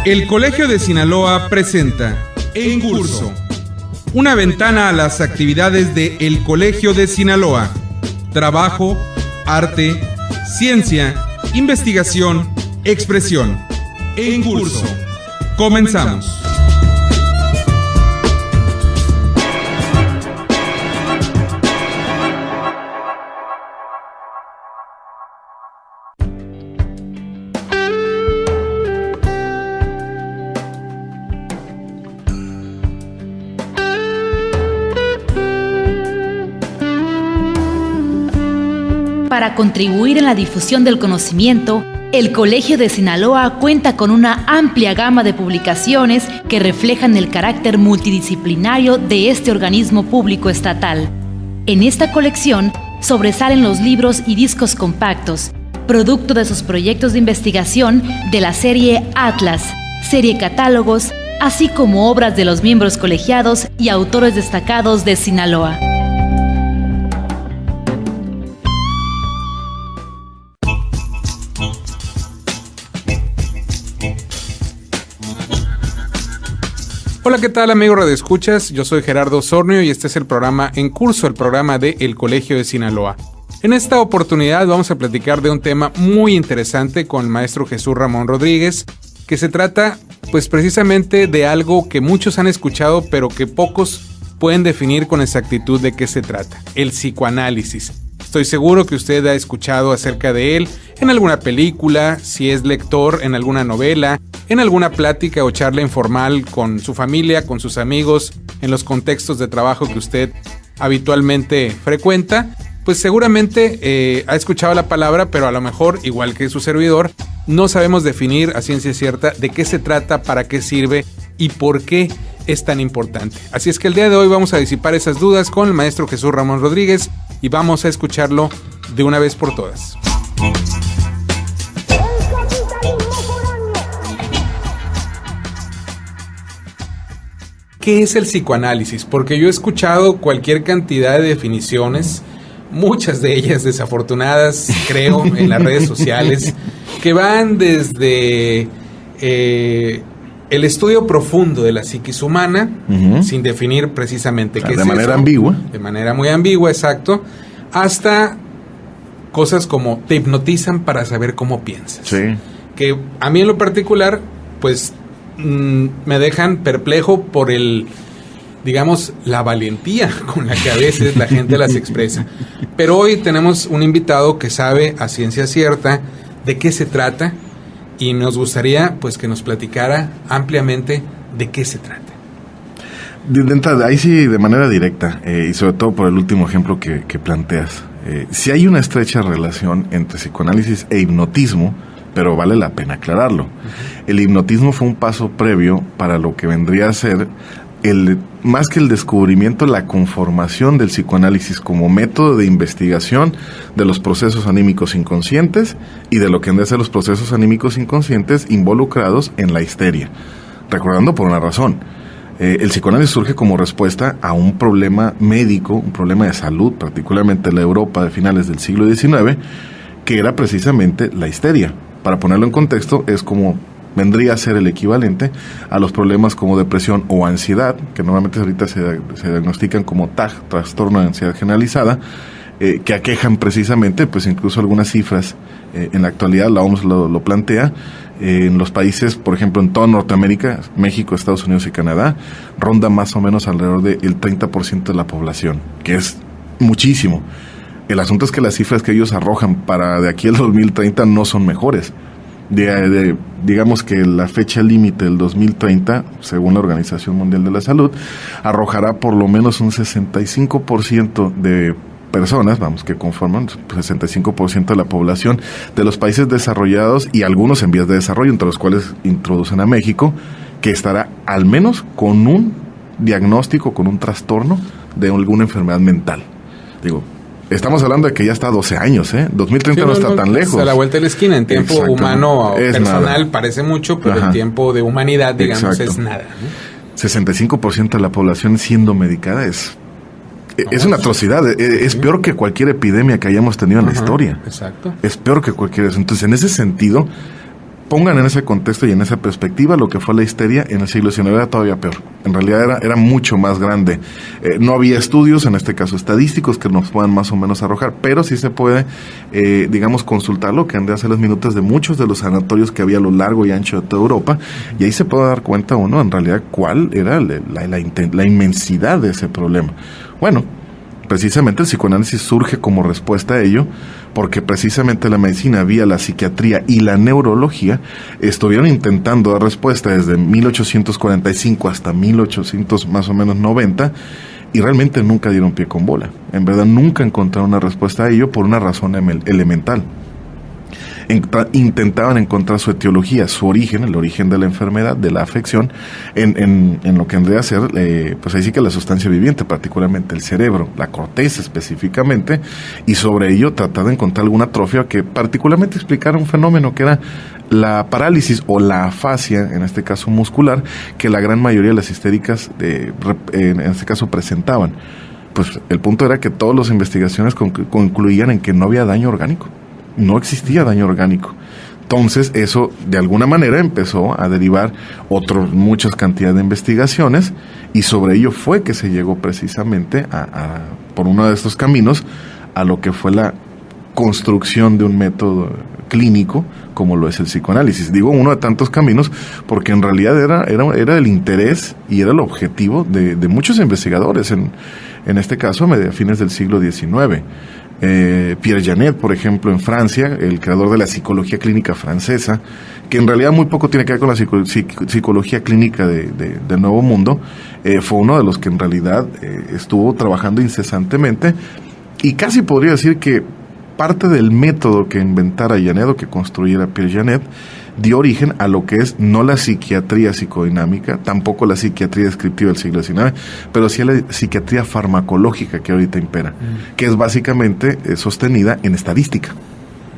El Colegio de Sinaloa presenta En Curso, una ventana a las actividades de El Colegio de Sinaloa. Trabajo, arte, ciencia, investigación, expresión. En Curso. Comenzamos. Para contribuir en la difusión del conocimiento, el Colegio de Sinaloa cuenta con una amplia gama de publicaciones que reflejan el carácter multidisciplinario de este organismo público estatal. En esta colección sobresalen los libros y discos compactos, producto de sus proyectos de investigación de la serie Atlas, serie Catálogos, así como obras de los miembros colegiados y autores destacados de Sinaloa. Hola, ¿qué tal, amigos radioescuchas? Yo soy Gerardo Osornio y este es el programa En Curso, el programa de El Colegio de Sinaloa. En esta oportunidad vamos a platicar de un tema muy interesante con el maestro Jesús Ramón Rodríguez, que se trata, pues, precisamente de algo que muchos han escuchado, pero que pocos pueden definir con exactitud de qué se trata: el psicoanálisis. Estoy seguro que usted ha escuchado acerca de él en alguna película, si es lector, en alguna novela, en alguna plática o charla informal con su familia, con sus amigos, en los contextos de trabajo que usted habitualmente frecuenta. Pues seguramente ha escuchado la palabra, pero a lo mejor, igual que su servidor, no sabemos definir a ciencia cierta de qué se trata, para qué sirve y por qué es tan importante. Así es que el día de hoy vamos a disipar esas dudas con el maestro Jesús Ramón Rodríguez y vamos a escucharlo de una vez por todas. ¿Qué es el psicoanálisis? Porque yo he escuchado cualquier cantidad de definiciones, muchas de ellas desafortunadas, creo, en las redes sociales, que van desde el estudio profundo de la psiquis humana, sin definir precisamente qué es eso. De manera ambigua. De manera muy ambigua, exacto, hasta cosas como te hipnotizan para saber cómo piensas. Sí. Que a mí en lo particular, pues, me dejan perplejo por la valentía con la que a veces la gente las expresa. Pero hoy tenemos un invitado que sabe a ciencia cierta de qué se trata y nos gustaría, pues, que nos platicara ampliamente de qué se trata. De entrada, ahí sí, de manera directa, y sobre todo por el último ejemplo que planteas. Si hay una estrecha relación entre psicoanálisis e hipnotismo, pero vale la pena aclararlo. El hipnotismo fue un paso previo para lo que vendría a ser, más que el descubrimiento, la conformación del psicoanálisis como método de investigación de los procesos anímicos inconscientes y de lo que han de ser los procesos anímicos inconscientes involucrados en la histeria. Recordando por una razón, el psicoanálisis surge como respuesta a un problema médico, un problema de salud, particularmente en la Europa de finales del siglo XIX, que era precisamente la histeria. Para ponerlo en contexto, es como vendría a ser el equivalente a los problemas como depresión o ansiedad, que normalmente ahorita se diagnostican como TAG, trastorno de ansiedad generalizada, que aquejan precisamente, pues incluso algunas cifras, en la actualidad la OMS lo plantea, en los países, por ejemplo, en toda Norteamérica, México, Estados Unidos y Canadá, ronda más o menos alrededor del 30% de la población, que es muchísimo. El asunto es que las cifras que ellos arrojan para de aquí al 2030 no son mejores. Digamos que la fecha límite del 2030, según la Organización Mundial de la Salud, arrojará por lo menos un 65% de personas, que conforman 65% de la población de los países desarrollados y algunos en vías de desarrollo, entre los cuales introducen a México, que estará al menos con un diagnóstico, con un trastorno de alguna enfermedad mental. Estamos hablando de que ya está a 12 años, 2030 sí, no está tan lejos. A la vuelta de la esquina, en tiempo humano personal nada. Parece mucho, pero en tiempo de humanidad, digamos, es nada, ¿no? 65% de la población siendo medicada es una atrocidad, es peor que cualquier epidemia que hayamos tenido en la historia. Exacto. Es peor que cualquier... Entonces, en ese sentido, pongan en ese contexto y en esa perspectiva lo que fue la histeria en el siglo XIX. Era todavía peor. En realidad era mucho más grande. No había estudios, en este caso estadísticos, que nos puedan más o menos arrojar, pero sí se puede, digamos, consultar lo que han de hacer las minutas de muchos de los sanatorios que había a lo largo y ancho de toda Europa, y ahí se puede dar cuenta uno, en realidad, cuál era la inmensidad de ese problema. Bueno, precisamente el psicoanálisis surge como respuesta a ello, porque precisamente la medicina vía la psiquiatría y la neurología estuvieron intentando dar respuesta desde 1845 hasta 1800 más o menos 90, y realmente nunca dieron pie con bola. En verdad nunca encontraron una respuesta a ello por una razón elemental. Intentaban encontrar su etiología, su origen, el origen de la enfermedad, de la afección, en lo que vendría a ser, pues ahí sí que la sustancia viviente, particularmente el cerebro, la corteza específicamente, y sobre ello tratar de encontrar alguna atrofia que particularmente explicara un fenómeno que era la parálisis o la afasia, en este caso muscular, que la gran mayoría de las histéricas, en este caso, presentaban. Pues el punto era que todas las investigaciones concluían en que no había daño orgánico. No existía daño orgánico. Entonces, eso de alguna manera empezó a derivar muchas cantidades de investigaciones, y sobre ello fue que se llegó precisamente por uno de estos caminos a lo que fue la construcción de un método clínico como lo es el psicoanálisis. Digo uno de tantos caminos porque en realidad era el interés y era el objetivo de muchos investigadores, en este caso a fines del siglo XIX. Pierre Janet, por ejemplo, en Francia, el creador de la psicología clínica francesa, que en realidad muy poco tiene que ver con la psicología clínica del Nuevo Mundo, fue uno de los que en realidad estuvo trabajando incesantemente, y casi podría decir que parte del método que inventara Janet o que construyera Pierre Janet dio origen a lo que es no la psiquiatría psicodinámica, tampoco la psiquiatría descriptiva del siglo XIX, pero sí la psiquiatría farmacológica que ahorita impera, que es básicamente sostenida en estadística.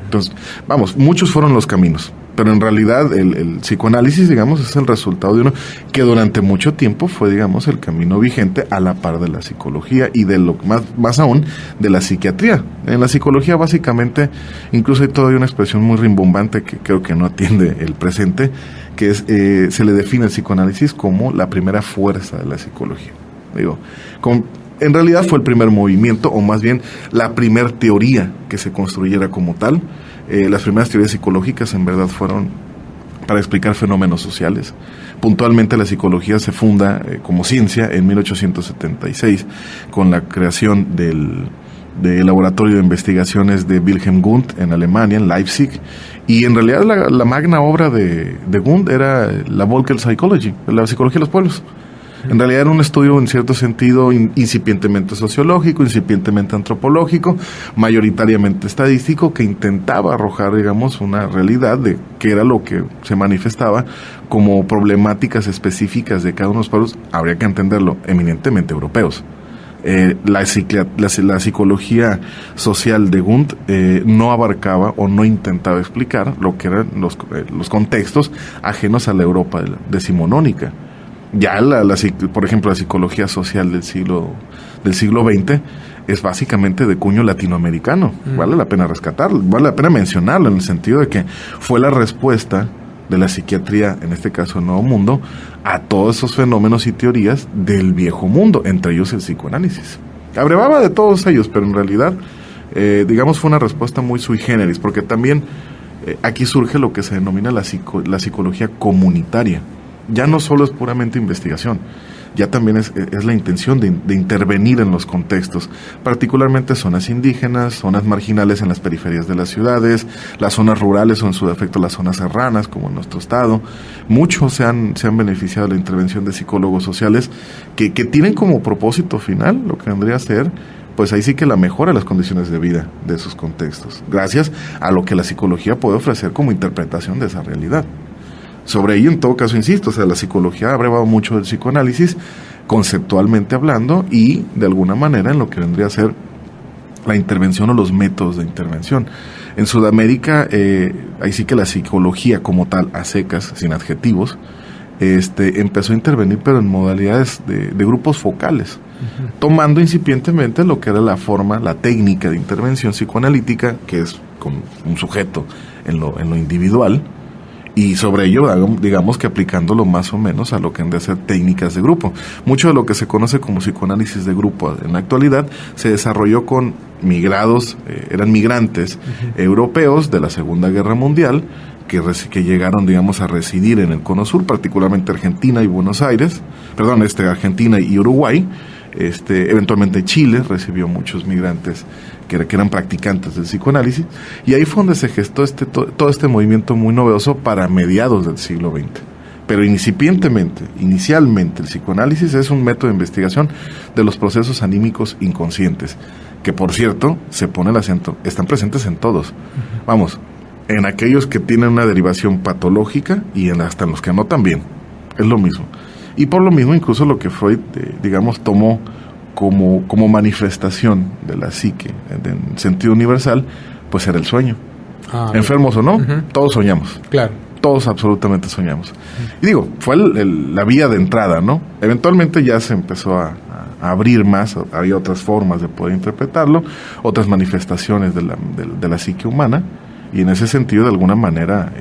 Entonces, vamos, muchos fueron los caminos, pero en realidad el psicoanálisis, digamos, es el resultado de uno que durante mucho tiempo fue, digamos, el camino vigente a la par de la psicología y de lo más aún de la psiquiatría. En la psicología, básicamente, incluso hay todavía una expresión muy rimbombante que creo que no atiende el presente, que es, se le define el psicoanálisis como la primera fuerza de la psicología. En realidad fue el primer movimiento, o más bien la primer teoría que se construyera como tal. Las primeras teorías psicológicas en verdad fueron para explicar fenómenos sociales. Puntualmente la psicología se funda como ciencia en 1876 con la creación del laboratorio de investigaciones de Wilhelm Wundt en Alemania, en Leipzig, y en realidad la magna obra de Wundt era la Völker Psychology, la psicología de los pueblos. En realidad era un estudio en cierto sentido incipientemente sociológico, incipientemente antropológico, mayoritariamente estadístico, que intentaba arrojar, digamos, una realidad de qué era lo que se manifestaba como problemáticas específicas de cada uno de los pueblos, habría que entenderlo, eminentemente europeos. La psicología social de Wundt no abarcaba o no intentaba explicar lo que eran los contextos ajenos a la Europa decimonónica. Ya por ejemplo, la psicología social del siglo XX es básicamente de cuño latinoamericano. Vale la pena rescatarlo, vale la pena mencionarlo, en el sentido de que fue la respuesta de la psiquiatría, en este caso el Nuevo Mundo, a todos esos fenómenos y teorías del viejo mundo, entre ellos el psicoanálisis. Abrevaba de todos ellos, pero en realidad, digamos, fue una respuesta muy sui generis, porque también aquí surge lo que se denomina la psicología comunitaria. Ya no solo es puramente investigación, ya también es la intención de intervenir en los contextos, particularmente zonas indígenas, zonas marginales en las periferias de las ciudades, las zonas rurales o en su defecto las zonas serranas, como en nuestro estado. Muchos se han beneficiado de la intervención de psicólogos sociales que tienen como propósito final lo que vendría a ser, pues ahí sí que la mejora de las condiciones de vida de esos contextos, gracias a lo que la psicología puede ofrecer como interpretación de esa realidad. Sobre ello, en todo caso, insisto, la psicología ha abrevado mucho del psicoanálisis, conceptualmente hablando, y de alguna manera en lo que vendría a ser la intervención o los métodos de intervención. En Sudamérica, ahí sí que la psicología como tal, a secas, sin adjetivos, empezó a intervenir, pero en modalidades de grupos focales, tomando incipientemente lo que era la técnica de intervención psicoanalítica, que es con un sujeto en lo individual, Y sobre ello, digamos que aplicándolo más o menos a lo que han de ser técnicas de grupo. Mucho de lo que se conoce como psicoanálisis de grupo en la actualidad se desarrolló con migrados, eran migrantes europeos de la Segunda Guerra Mundial, que llegaron, digamos, a residir en el Cono Sur, particularmente Argentina y Buenos Aires, Argentina y Uruguay. Eventualmente Chile recibió muchos migrantes que eran practicantes del psicoanálisis, y ahí fue donde se gestó todo este movimiento muy novedoso para mediados del siglo XX. Pero inicialmente el psicoanálisis es un método de investigación de los procesos anímicos inconscientes, que por cierto, se pone el acento, están presentes en todos. Vamos, en aquellos que tienen una derivación patológica y hasta en los que no también. Es lo mismo. Y por lo mismo, incluso lo que Freud, digamos, tomó como manifestación de la psique, en sentido universal, pues era el sueño. Enfermos o no, todos soñamos. Claro. Todos absolutamente soñamos. Y digo, fue la vía de entrada, ¿no? Eventualmente ya se empezó a abrir más, había otras formas de poder interpretarlo, otras manifestaciones de la psique humana, y en ese sentido, de alguna manera,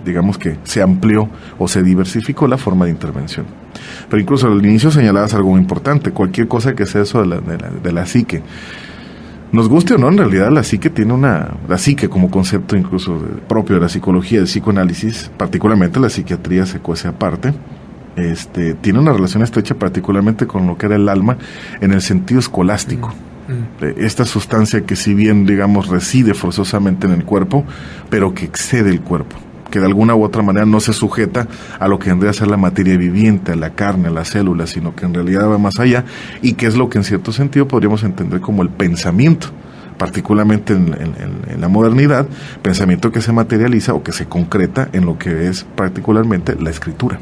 digamos que se amplió o se diversificó la forma de intervención. Pero incluso al inicio señalabas algo muy importante, cualquier cosa que sea eso de la psique. Nos guste o no, en realidad la psique la psique como concepto incluso propio de la psicología, del psicoanálisis, particularmente la psiquiatría se cuece aparte, tiene una relación estrecha particularmente con lo que era el alma en el sentido escolástico. Esta sustancia que si bien, digamos, reside forzosamente en el cuerpo, pero que excede el cuerpo, que de alguna u otra manera no se sujeta a lo que vendría a ser la materia viviente, a la carne, a las células, sino que en realidad va más allá, y que es lo que en cierto sentido podríamos entender como el pensamiento, particularmente en la modernidad, pensamiento que se materializa o que se concreta en lo que es particularmente la escritura.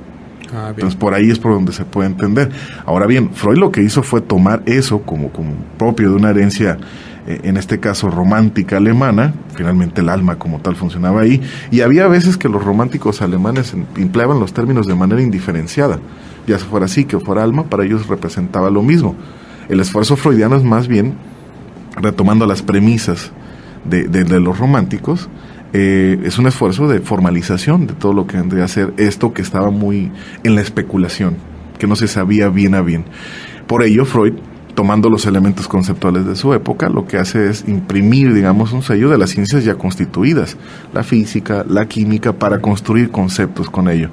Entonces por ahí es por donde se puede entender. Ahora bien, Freud lo que hizo fue tomar eso como propio de una herencia, en este caso romántica alemana. Finalmente el alma como tal funcionaba ahí, y había veces que los románticos alemanes empleaban los términos de manera indiferenciada, ya fuera psique o fuera alma, para ellos representaba lo mismo. El esfuerzo freudiano es más bien, retomando las premisas de los románticos, es un esfuerzo de formalización de todo lo que vendría a ser esto que estaba muy en la especulación, que no se sabía bien a bien. Por ello, Freud, tomando los elementos conceptuales de su época, lo que hace es imprimir, digamos, un sello de las ciencias ya constituidas, la física, la química, para construir conceptos con ello.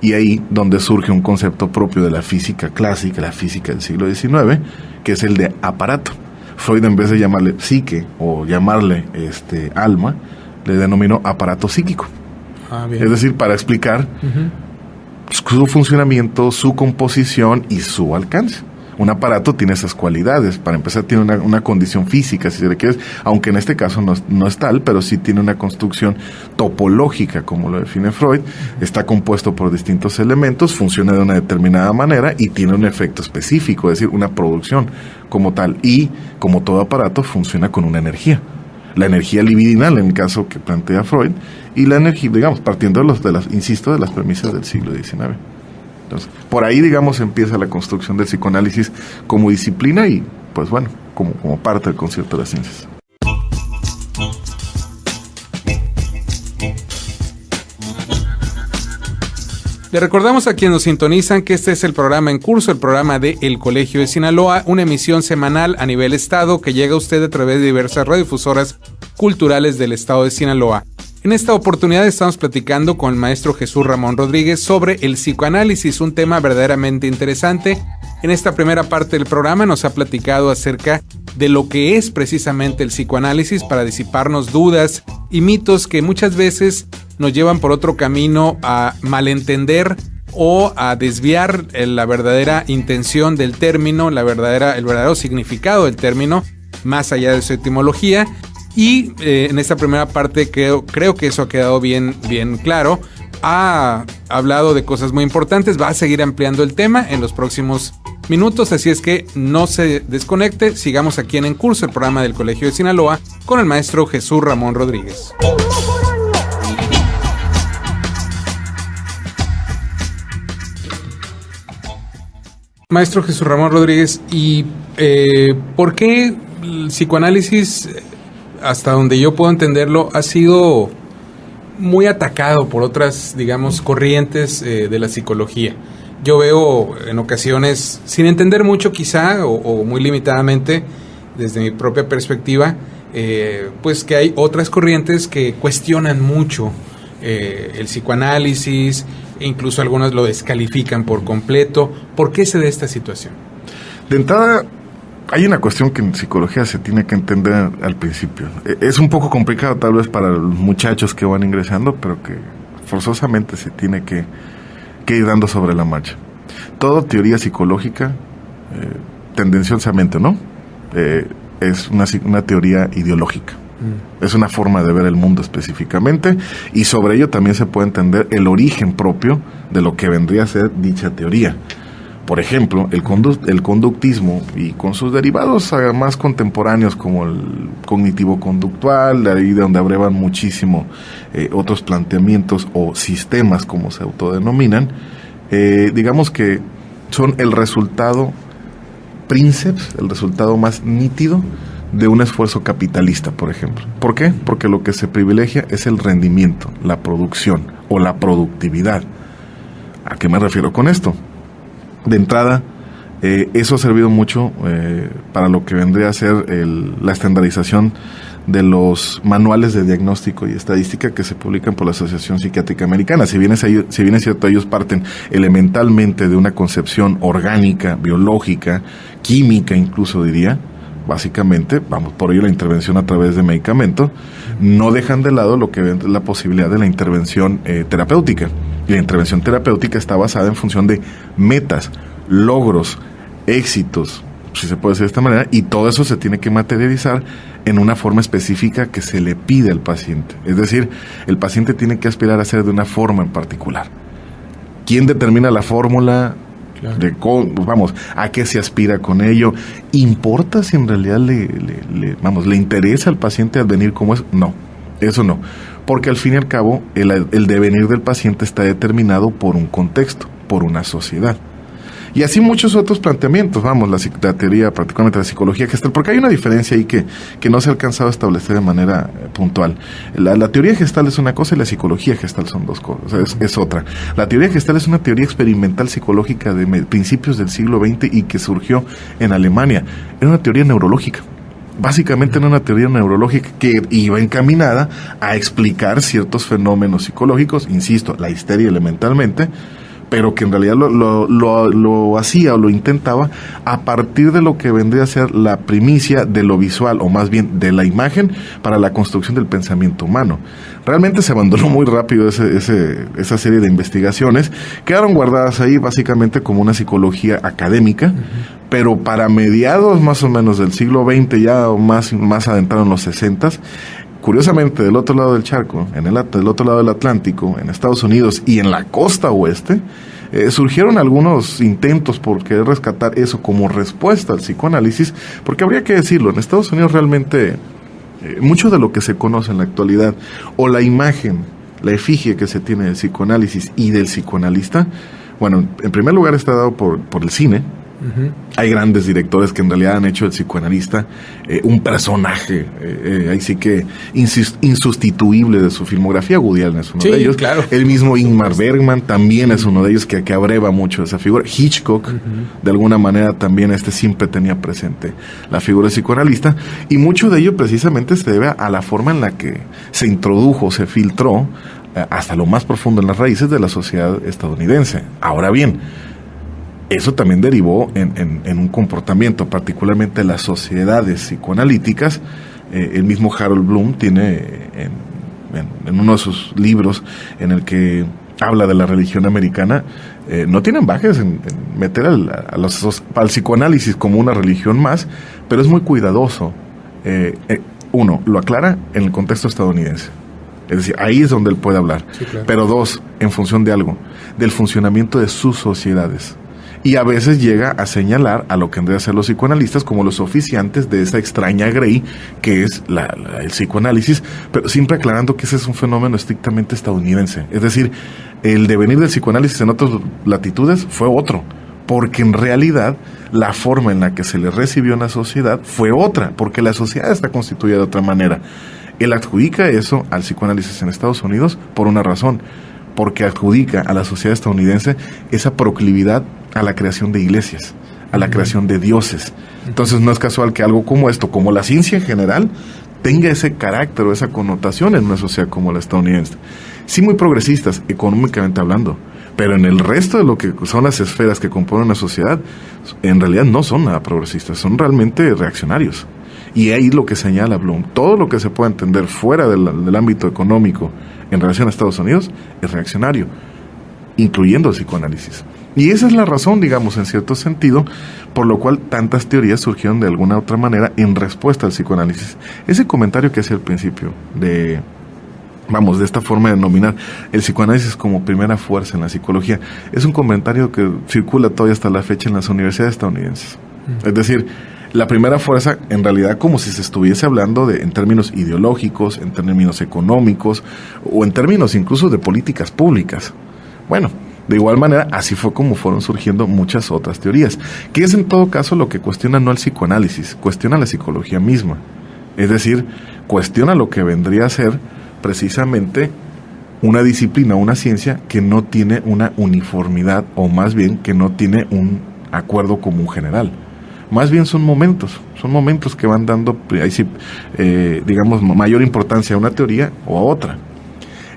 Y ahí donde surge un concepto propio de la física clásica, la física del siglo XIX, que es el de aparato. Freud, en vez de llamarle psique o llamarle alma, le denominó aparato psíquico. Es decir, para explicar su funcionamiento, su composición y su alcance. Un aparato tiene esas cualidades. Para empezar, tiene una condición física, si se le quiere, aunque en este caso no es tal, pero sí tiene una construcción topológica, como lo define Freud. Está compuesto por distintos elementos, funciona de una determinada manera y tiene un efecto específico, es decir, una producción como tal. Y, como todo aparato, funciona con una energía. La energía libidinal, en el caso que plantea Freud, y la energía, digamos, partiendo de las premisas del siglo XIX. Entonces, por ahí, digamos, empieza la construcción del psicoanálisis como disciplina y, pues bueno, como parte del concierto de las ciencias. Le recordamos a quienes nos sintonizan que este es el programa en curso, el programa de El Colegio de Sinaloa, una emisión semanal a nivel estado que llega a usted a través de diversas radiodifusoras culturales del estado de Sinaloa. En esta oportunidad estamos platicando con el maestro Jesús Ramón Rodríguez sobre el psicoanálisis, un tema verdaderamente interesante. En esta primera parte del programa nos ha platicado acerca de lo que es precisamente el psicoanálisis para disiparnos dudas y mitos que muchas veces nos llevan por otro camino a malentender o a desviar la verdadera intención del término, el verdadero significado del término, más allá de su etimología. Y en esta primera parte creo que eso ha quedado bien claro. Ha hablado de cosas muy importantes, va a seguir ampliando el tema en los próximos minutos, así es que no se desconecte, sigamos aquí en curso el programa del Colegio de Sinaloa con el maestro Jesús Ramón Rodríguez. Maestro Jesús Ramón Rodríguez, ¿y por qué el psicoanálisis, hasta donde yo puedo entenderlo, ha sido muy atacado por otras, digamos, corrientes de la psicología. Yo veo en ocasiones, sin entender mucho quizá, o muy limitadamente, desde mi propia perspectiva, pues que hay otras corrientes que cuestionan mucho el psicoanálisis, e incluso algunas lo descalifican por completo. ¿Por qué se da esta situación? De entrada, hay una cuestión que en psicología se tiene que entender al principio. Es un poco complicado tal vez para los muchachos que van ingresando, pero que forzosamente se tiene que ir dando sobre la marcha. Toda teoría psicológica, tendenciosamente, ¿no? Es una teoría ideológica. Es una forma de ver el mundo específicamente, y sobre ello también se puede entender el origen propio de lo que vendría a ser dicha teoría. Por ejemplo, el conductismo y con sus derivados más contemporáneos como el cognitivo-conductual, de ahí de donde abrevan muchísimo otros planteamientos o sistemas como se autodenominan, digamos que son el resultado princeps, el resultado más nítido de un esfuerzo capitalista, por ejemplo. ¿Por qué? Porque lo que se privilegia es el rendimiento, la producción o la productividad. ¿A qué me refiero con esto? De entrada, eso ha servido mucho para lo que vendría a ser la estandarización de los manuales de diagnóstico y estadística que se publican por la Asociación Psiquiátrica Americana. Si bien es cierto, ellos parten elementalmente de una concepción orgánica, biológica, química incluso diría, básicamente, vamos, por ello la intervención a través de medicamento, no dejan de lado lo que es la posibilidad de la intervención terapéutica. Y la intervención terapéutica está basada en función de metas, logros, éxitos, si se puede decir de esta manera, y todo eso se tiene que materializar en una forma específica que se le pide al paciente. Es decir, el paciente tiene que aspirar a hacer de una forma en particular. ¿Quién determina la fórmula? Claro. ¿A qué se aspira con ello? ¿Importa si en realidad le interesa al paciente advenir como es? No, eso no. Porque al fin y al cabo, el devenir del paciente está determinado por un contexto, por una sociedad. Y así muchos otros planteamientos, la teoría, particularmente la psicología gestal, porque hay una diferencia ahí que no se ha alcanzado a establecer de manera puntual. La teoría gestal es una cosa y la psicología gestal son dos cosas, es otra. La teoría gestal es una teoría experimental psicológica de principios del siglo XX y que surgió en Alemania. Era una teoría neurológica. Básicamente era una teoría neurológica que iba encaminada a explicar ciertos fenómenos psicológicos, insisto, la histeria elementalmente, pero que en realidad lo hacía o lo intentaba a partir de lo que vendría a ser la primicia de lo visual, o más bien de la imagen, para la construcción del pensamiento humano. Realmente se abandonó muy rápido esa serie de investigaciones, quedaron guardadas ahí básicamente como una psicología académica, pero para mediados más o menos del siglo XX, ya más adentrado en los 60s, curiosamente, del otro lado del charco, del otro lado del Atlántico, en Estados Unidos y en la costa oeste, surgieron algunos intentos por querer rescatar eso como respuesta al psicoanálisis, porque habría que decirlo, en Estados Unidos realmente mucho de lo que se conoce en la actualidad, o la imagen, la efigie que se tiene del psicoanálisis y del psicoanalista, bueno, en primer lugar está dado por el cine. Hay grandes directores que en realidad han hecho del psicoanalista un personaje, ahí sí que insustituible de su filmografía. Woody Allen es uno de ellos. Claro. El mismo Ingmar Bergman también es uno de ellos que abreva mucho esa figura. Hitchcock, de alguna manera, también siempre tenía presente la figura del psicoanalista, y mucho de ello precisamente se debe a la forma en la que se introdujo, se filtró hasta lo más profundo en las raíces de la sociedad estadounidense. Ahora bien, eso también derivó en un comportamiento, particularmente las sociedades psicoanalíticas. El mismo Harold Bloom tiene en uno de sus libros en el que habla de la religión americana, no tienen bajes en meter al psicoanálisis como una religión más, pero es muy cuidadoso. Uno, lo aclara en el contexto estadounidense. Es decir, ahí es donde él puede hablar. Sí, claro. Pero dos, en función de algo, del funcionamiento de sus sociedades. Y a veces llega a señalar a lo que han de hacer los psicoanalistas como los oficiantes de esa extraña grey que es el psicoanálisis, pero siempre aclarando que ese es un fenómeno estrictamente estadounidense. Es decir, el devenir del psicoanálisis en otras latitudes fue otro, porque en realidad la forma en la que se le recibió en la sociedad fue otra, porque la sociedad está constituida de otra manera. Él adjudica eso al psicoanálisis en Estados Unidos por una razón, porque adjudica a la sociedad estadounidense esa proclividad a la creación de iglesias, a la creación de dioses. Entonces no es casual que algo como esto, como la ciencia en general, tenga ese carácter o esa connotación en una sociedad como la estadounidense. Sí, muy progresistas, económicamente hablando, pero en el resto de lo que son las esferas que componen una sociedad, en realidad no son nada progresistas, son realmente reaccionarios. Y ahí lo que señala Bloom, todo lo que se pueda entender fuera del ámbito económico en relación a Estados Unidos es reaccionario, incluyendo el psicoanálisis. Y esa es la razón, digamos, en cierto sentido, por lo cual tantas teorías surgieron de alguna otra manera en respuesta al psicoanálisis. Ese comentario que hacía al principio de esta forma de denominar el psicoanálisis como primera fuerza en la psicología, es un comentario que circula todavía hasta la fecha en las universidades estadounidenses. Es decir, la primera fuerza, en realidad, como si se estuviese hablando en términos ideológicos, en términos económicos, o en términos incluso de políticas públicas. Bueno, de igual manera, así fue como fueron surgiendo muchas otras teorías, que es en todo caso lo que cuestiona no el psicoanálisis, cuestiona la psicología misma. Es decir, cuestiona lo que vendría a ser precisamente una disciplina, una ciencia que no tiene una uniformidad, o más bien que no tiene un acuerdo común general. Más bien son momentos que van dando, ahí sí, digamos, mayor importancia a una teoría o a otra.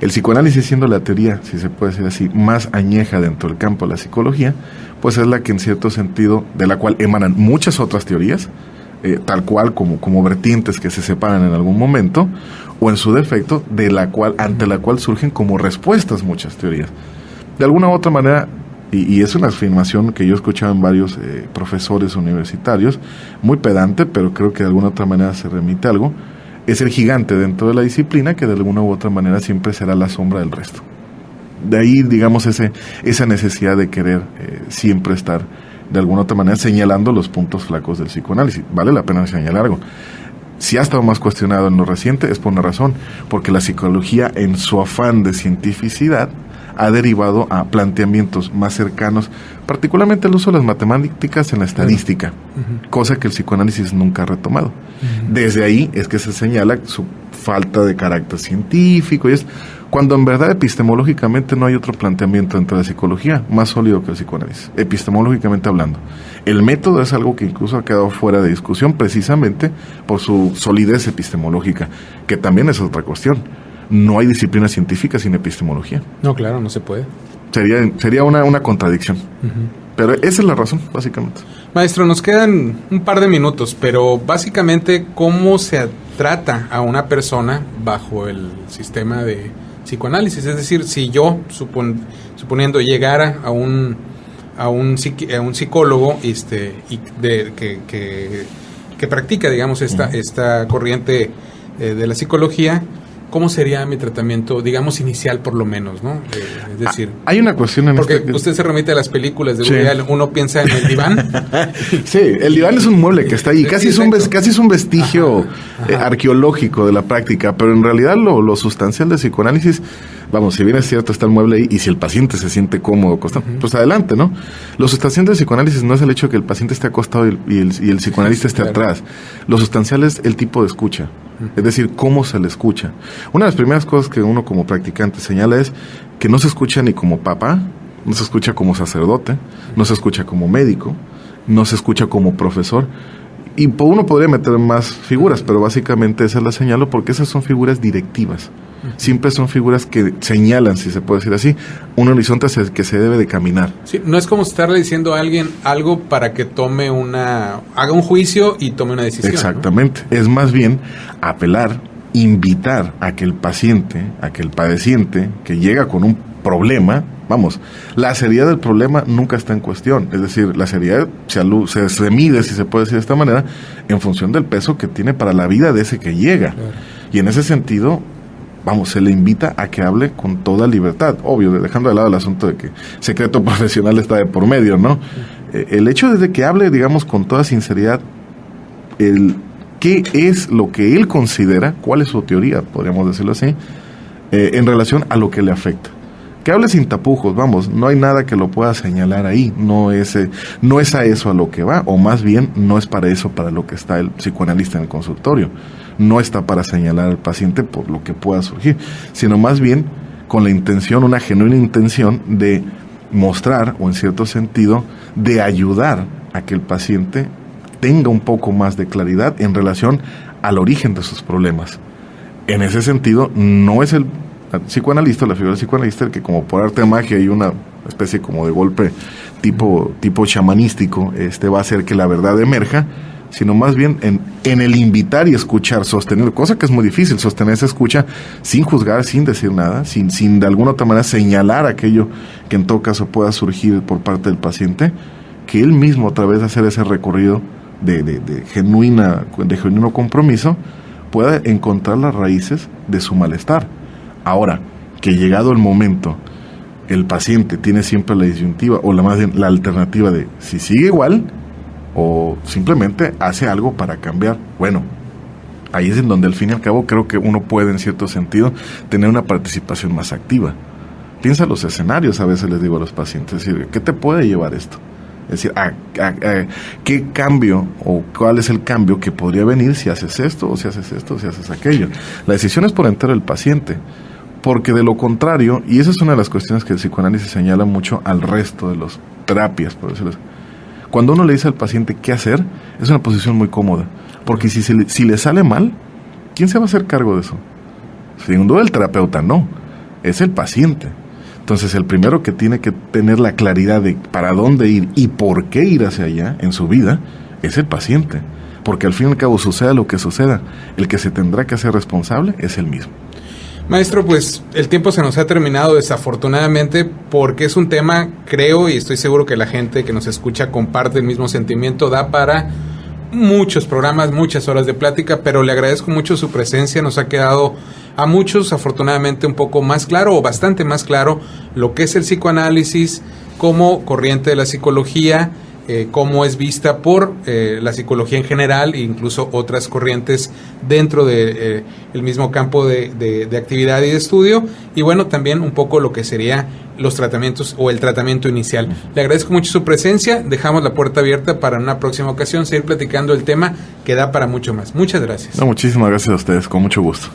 El psicoanálisis, siendo la teoría, si se puede decir así, más añeja dentro del campo de la psicología, pues es la que en cierto sentido, de la cual emanan muchas otras teorías, tal cual como vertientes que se separan en algún momento, o en su defecto, ante la cual surgen como respuestas muchas teorías. De alguna u otra manera, y es una afirmación que yo he escuchado en varios profesores universitarios, muy pedante, pero creo que de alguna otra manera se remite a algo, es el gigante dentro de la disciplina que de alguna u otra manera siempre será la sombra del resto. De ahí, digamos, esa necesidad de querer siempre estar de alguna otra manera señalando los puntos flacos del psicoanálisis. Vale la pena señalar algo. Si ha estado más cuestionado en lo reciente es por una razón, porque la psicología, en su afán de cientificidad, ha derivado a planteamientos más cercanos, particularmente el uso de las matemáticas en la estadística, cosa que el psicoanálisis nunca ha retomado. Desde ahí es que se señala su falta de carácter científico, y es cuando en verdad epistemológicamente no hay otro planteamiento dentro de la psicología más sólido que el psicoanálisis, epistemológicamente hablando. El método es algo que incluso ha quedado fuera de discusión precisamente por su solidez epistemológica, que también es otra cuestión. No hay disciplina científica sin epistemología. No, claro, no se puede. Sería una contradicción. Pero esa es la razón, básicamente. Maestro, nos quedan un par de minutos, pero básicamente, ¿cómo se trata a una persona bajo el sistema de psicoanálisis? Es decir, si yo, suponiendo, llegara a un psicólogo que practica, digamos, esta corriente de la psicología, ¿cómo sería mi tratamiento, digamos, inicial por lo menos, ¿no? Es decir, hay una cuestión en porque usted se remite a las películas de Woody Allen, uno piensa en el diván. Sí, el diván es un mueble que está ahí, casi es un vestigio arqueológico de la práctica, pero en realidad lo sustancial del psicoanálisis, vamos, si bien es cierto, está el mueble ahí, y si el paciente se siente cómodo acostado, pues adelante, ¿no? Lo sustancial del psicoanálisis no es el hecho de que el paciente esté acostado y el psicoanalista esté atrás. Lo sustancial es el tipo de escucha. Es decir, cómo se le escucha. Una de las primeras cosas que uno como practicante señala es que no se escucha ni como papá, no se escucha como sacerdote, no se escucha como médico, no se escucha como profesor. Y uno podría meter más figuras, pero básicamente esa la señalo porque esas son figuras directivas. Siempre son figuras que señalan, si se puede decir así, un horizonte hacia el que se debe de caminar. Sí, no es como estarle diciendo a alguien algo para que haga un juicio y tome una decisión. Exactamente. ¿No? Es más bien apelar, invitar a que el paciente, a que el padeciente que llega con un problema, vamos, la seriedad del problema nunca está en cuestión. Es decir, la seriedad se mide, si se puede decir de esta manera, en función del peso que tiene para la vida de ese que llega. Claro. Y en ese sentido, vamos, se le invita a que hable con toda libertad, obvio, dejando de lado el asunto de que secreto profesional está de por medio, ¿no? El hecho de que hable, digamos, con toda sinceridad, qué es lo que él considera, cuál es su teoría, podríamos decirlo así, en relación a lo que le afecta. Que hable sin tapujos, vamos, no hay nada que lo pueda señalar ahí, no es a eso a lo que va, o más bien no es para eso para lo que está el psicoanalista en el consultorio. no está para señalar al paciente por lo que pueda surgir, sino más bien con la intención, una genuina intención de mostrar, o en cierto sentido, de ayudar a que el paciente tenga un poco más de claridad en relación al origen de sus problemas. En ese sentido, no es el psicoanalista, la figura del psicoanalista, el que como por arte de magia y una especie como de golpe tipo chamanístico va a hacer que la verdad emerja, sino más bien en el invitar y escuchar, sostener, cosa que es muy difícil, sostener esa escucha sin juzgar, sin decir nada, sin de alguna otra manera señalar aquello que en todo caso pueda surgir por parte del paciente, que él mismo, a través de hacer ese recorrido de genuino compromiso, pueda encontrar las raíces de su malestar. Ahora, que llegado el momento, el paciente tiene siempre la disyuntiva, o más bien la alternativa de si sigue igual, o simplemente hace algo para cambiar. Bueno, ahí es en donde al fin y al cabo creo que uno puede, en cierto sentido, tener una participación más activa. Piensa en los escenarios, a veces les digo a los pacientes, es decir, ¿qué te puede llevar esto? Es decir, ¿qué cambio o cuál es el cambio que podría venir si haces esto, o si haces esto, o si haces aquello? La decisión es por entero del paciente, porque de lo contrario, y esa es una de las cuestiones que el psicoanálisis señala mucho al resto de las terapias, por decirlo así. Cuando uno le dice al paciente qué hacer, es una posición muy cómoda, porque si le sale mal, ¿quién se va a hacer cargo de eso? Sin duda el terapeuta no, es el paciente. Entonces el primero que tiene que tener la claridad de para dónde ir y por qué ir hacia allá en su vida es el paciente, porque al fin y al cabo suceda lo que suceda, el que se tendrá que hacer responsable es el mismo. Maestro, pues el tiempo se nos ha terminado desafortunadamente, porque es un tema, creo y estoy seguro que la gente que nos escucha comparte el mismo sentimiento, da para muchos programas, muchas horas de plática, pero le agradezco mucho su presencia. Nos ha quedado a muchos afortunadamente un poco más claro, o bastante más claro, lo que es el psicoanálisis como corriente de la psicología, cómo es vista por la psicología en general e incluso otras corrientes dentro de el mismo campo de actividad y de estudio, y bueno, también un poco lo que sería los tratamientos o el tratamiento inicial. Le agradezco mucho su presencia, dejamos la puerta abierta para una próxima ocasión seguir platicando el tema que da para mucho más. Muchas gracias. No, muchísimas gracias a ustedes, con mucho gusto.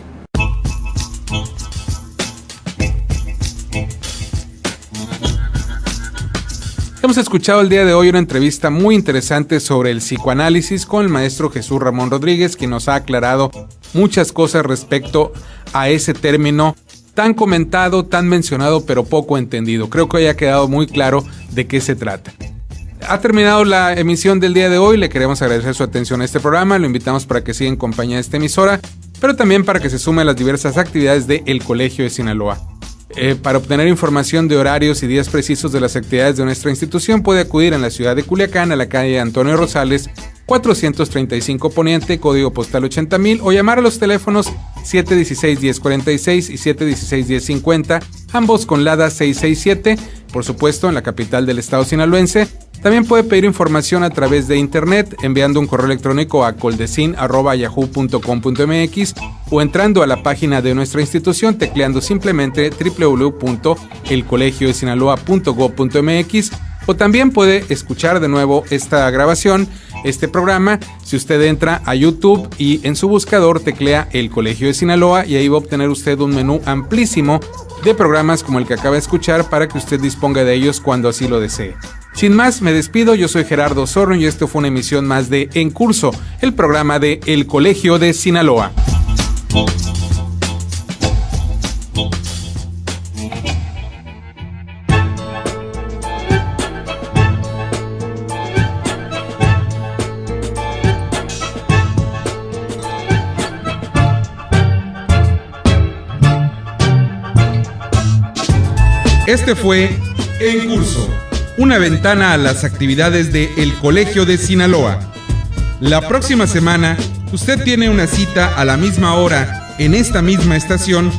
Hemos escuchado el día de hoy una entrevista muy interesante sobre el psicoanálisis con el maestro Jesús Ramón Rodríguez, quien nos ha aclarado muchas cosas respecto a ese término tan comentado, tan mencionado, pero poco entendido. Creo que hoy ha quedado muy claro de qué se trata. Ha terminado la emisión del día de hoy, le queremos agradecer su atención a este programa, lo invitamos para que siga en compañía de esta emisora, pero también para que se sume a las diversas actividades de El Colegio de Sinaloa. Para obtener información de horarios y días precisos de las actividades de nuestra institución, puede acudir en la ciudad de Culiacán a la calle Antonio Rosales, 435 Poniente, código postal 80,000, o llamar a los teléfonos 716-1046 y 716-1050, ambos con LADA 667, por supuesto en la capital del estado sinaloense. También puede pedir información a través de internet enviando un correo electrónico a coldecin@yahoo.com.mx o entrando a la página de nuestra institución tecleando simplemente www.elcolegiodesinaloa.gov.mx, o también puede escuchar de nuevo esta grabación, este programa, si usted entra a YouTube y en su buscador teclea El Colegio de Sinaloa, y ahí va a obtener usted un menú amplísimo de programas como el que acaba de escuchar para que usted disponga de ellos cuando así lo desee. Sin más, me despido, yo soy Gerardo Zorno y esto fue una emisión más de En Curso, el programa de El Colegio de Sinaloa. Este fue En Curso, una ventana a las actividades de El Colegio de Sinaloa. La próxima semana, usted tiene una cita a la misma hora, en esta misma estación,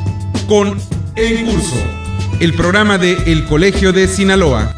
con En Curso, el programa de El Colegio de Sinaloa.